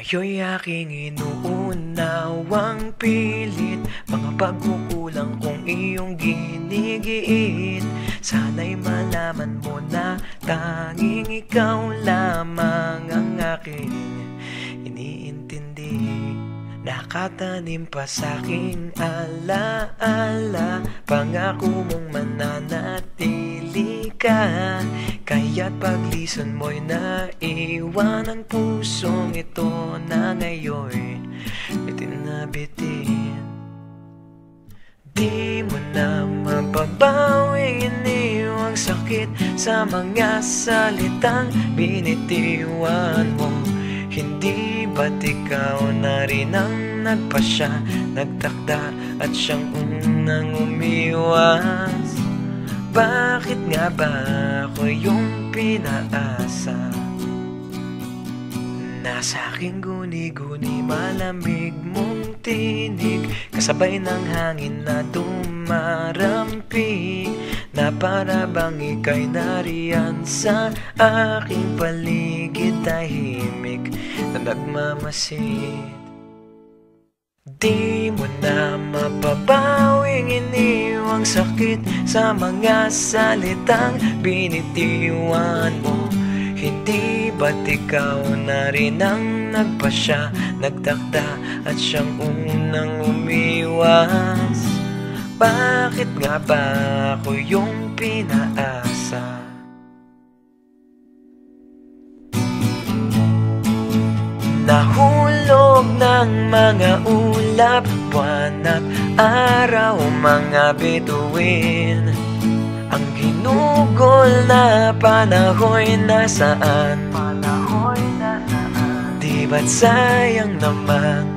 Kayo'y aking inuunawang pilit, mga pagkukulang kong iyong ginigiit. Sana'y malaman mo na tanging ikaw lamang ang aking iniintindi. Nakatanim pa sa'king alaala, pangako mong mananatili ka. Kaya't paglison mo'y naiwan ang pusong ito na ngayon bitin na bitin. Di mo na mababawing iniwang sakit sa mga salitang binitiwan mo. Hindi ba't ikaw na rin ang nagpasya, nagtakda at siyang unang umiwas? Bakit nga ba ako yung pinaasa? Nasa aking guni-guni malamig mong tinig, kasabay ng hangin na dumarampi, na para bang ika'y nariyan sa aking paligid, tahimik na nagmamasid. Di mo na mapabawing iniwang sakit sa mga salitang binitiwan mo. Hindi ba't ikaw na rin ang nagpasya, nagtakda at siyang unang umiwas? Bakit nga ba ako yung pinaasa? Nahulog ng mga ulap, buwan at araw, mga bituin. Ang ginugol na panahoy nasaan? Di ba't sayang naman?